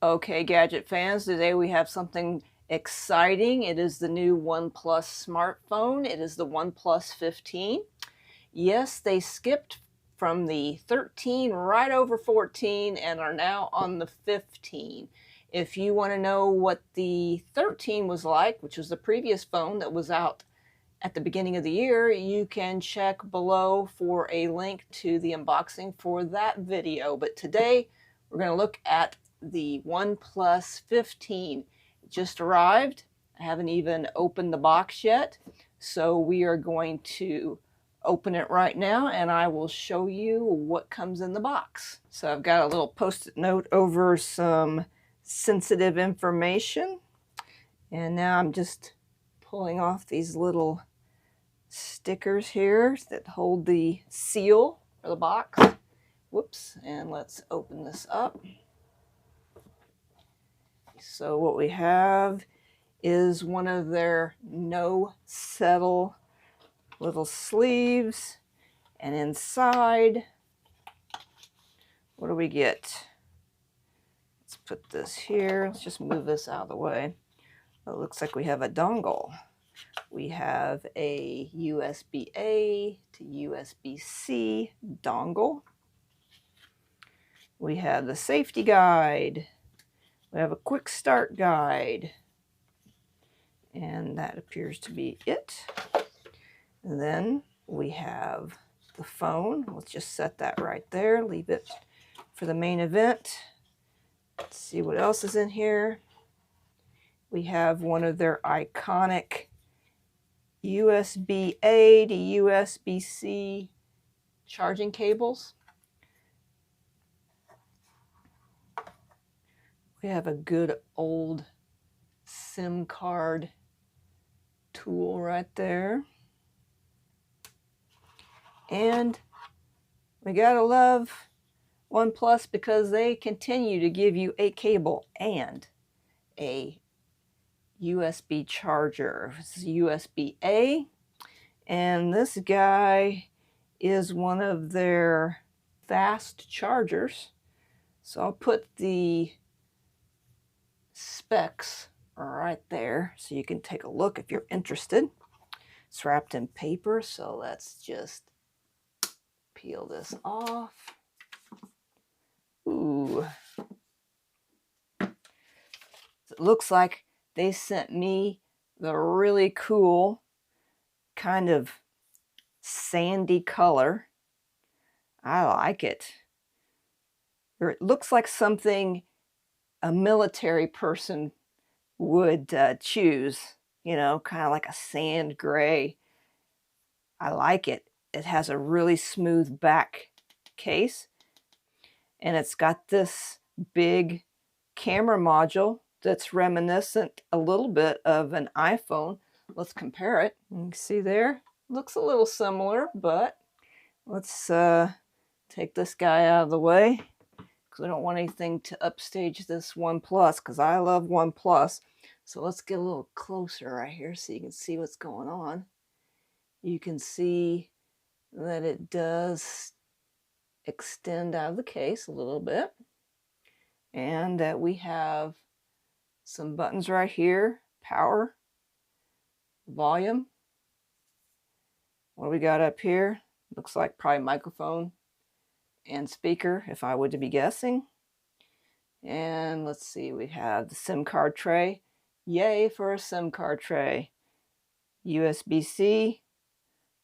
Okay, gadget fans, today we have something exciting. It is the new OnePlus smartphone. It is the OnePlus 15. Yes, they skipped from the 13 right over 14 and are now on the 15. If you want to know what the 13 was like, which was the previous phone that was out at the beginning of the year, you can check below for a link to the unboxing for that video. But today we're going to look at the OnePlus 15. It just arrived. I haven't even opened the box yet, so we are going to open it right now and I will show you what comes in the box. So I've got a little post-it note over some sensitive information, and now I'm just pulling off these little stickers here that hold the seal for the box. Whoops, and let's open this up. So what we have is one of their no settle little sleeves, and inside, what do we get? Let's put this here. Let's just move this out of the way. It looks like we have a dongle. We have a USB-A to USB-C dongle. We have the safety guide. We have a quick start guide. And that appears to be it. And then we have the phone. Let's just set that right there. Leave it for the main event. Let's see what else is in here. We have one of their iconic USB-A to USB-C charging cables. We have a good old SIM card tool right there. And we gotta love OnePlus because they continue to give you a cable and a USB charger. This is USB-A, and this guy is one of their fast chargers. So I'll put the specs right there so you can take a look if you're interested. It's wrapped in paper, so let's just peel this off. Ooh. It looks like they sent me the really cool kind of sandy color. I like it. It looks like something a military person would choose, you know, kind of like a sand gray. I like it. It has a really smooth back case, and it's got this big camera module that's reminiscent a little bit of an iPhone. Let's compare it. You can see there, looks a little similar, but let's take this guy out of the way because I don't want anything to upstage this OnePlus because I love OnePlus. So let's get a little closer right here so you can see what's going on. You can see that it does extend out of the case a little bit, and that we have some buttons right here: power, volume. What do we got up here? Looks like probably microphone and speaker, if I were to be guessing. And let's see, we have the SIM card tray. Yay for a SIM card tray. USB-C.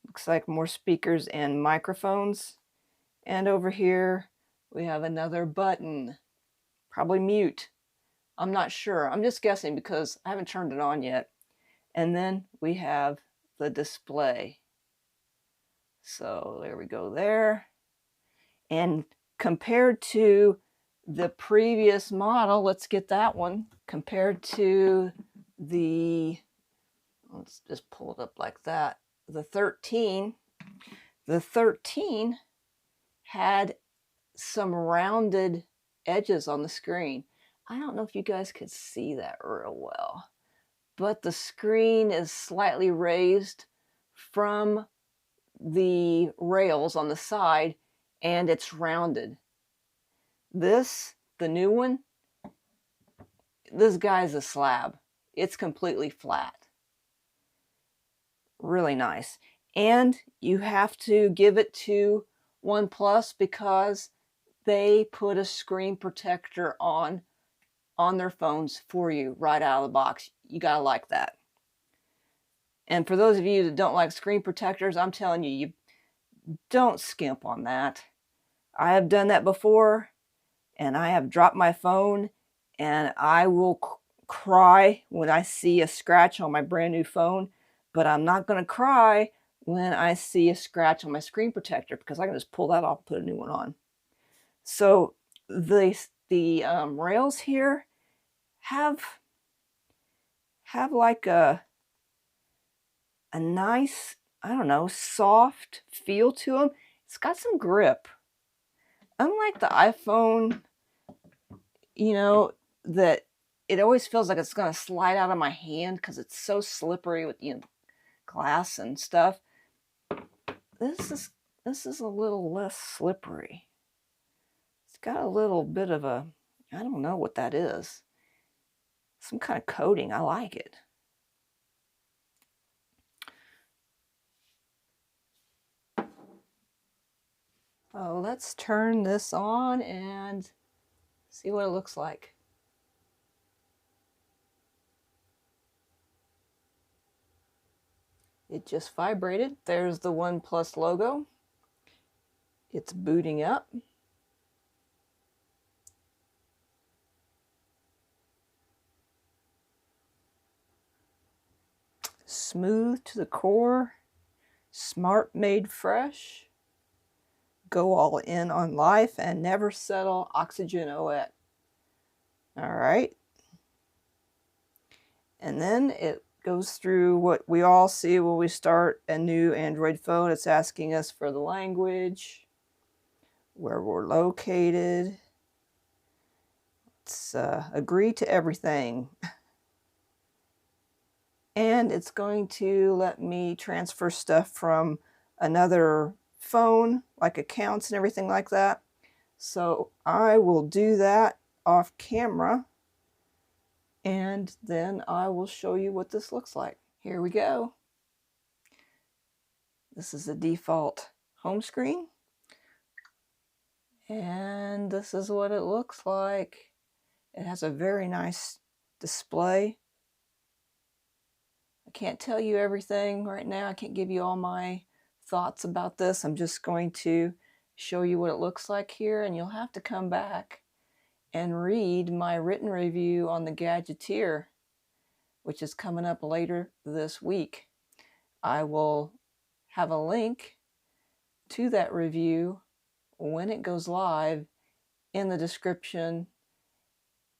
Looks like more speakers and microphones. And over here we have another button, probably mute. I'm not sure. I'm just guessing because I haven't turned it on yet. And then we have the display. So there we go there. And compared to the previous model, let's get that one. Compared to the, let's just pull it up like that, the 13 had some rounded edges on the screen. I don't know if you guys could see that real well, but the screen is slightly raised from the rails on the side and it's rounded. This, the new one, this guy's a slab. It's completely flat. Really nice. And you have to give it to OnePlus because they put a screen protector on their phones for you right out of the box. You gotta like that. And for those of you that don't like screen protectors, I'm telling you, you don't skimp on that. I have done that before, and I have dropped my phone, and I will cry when I see a scratch on my brand new phone, but I'm not going to cry when I see a scratch on my screen protector because I can just pull that off and put a new one on. So the rails here have like a nice, I don't know, soft feel to them. It's got some grip. Unlike the iPhone, you know, that it always feels like it's going to slide out of my hand because it's so slippery with, you know, glass and stuff. This is a little less slippery. It's got a little bit of a, I don't know what that is. Some kind of coating. I like it. Oh, let's turn this on and see what it looks like. It just vibrated. There's the OnePlus logo. It's booting up. Smooth to the core. Smart made fresh. Go all in on life and never settle. Oxygen OS. All right. And then it goes through what we all see when we start a new Android phone. It's asking us for the language, where we're located. Let's agree to everything. And it's going to let me transfer stuff from another phone, like accounts and everything like that. So I will do that off camera, and then I will show you what this looks like. Here we go. This is the default home screen. And this is what it looks like. It has a very nice display. I can't tell you everything right now. I can't give you all my thoughts about this. I'm just going to show you what it looks like here, and you'll have to come back and read my written review on the Gadgeteer, which is coming up later this week. I will have a link to that review when it goes live in the description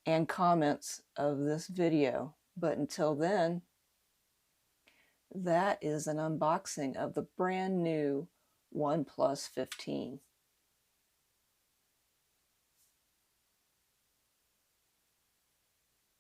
and comments of this video. But until then, that is an unboxing of the brand new OnePlus 15.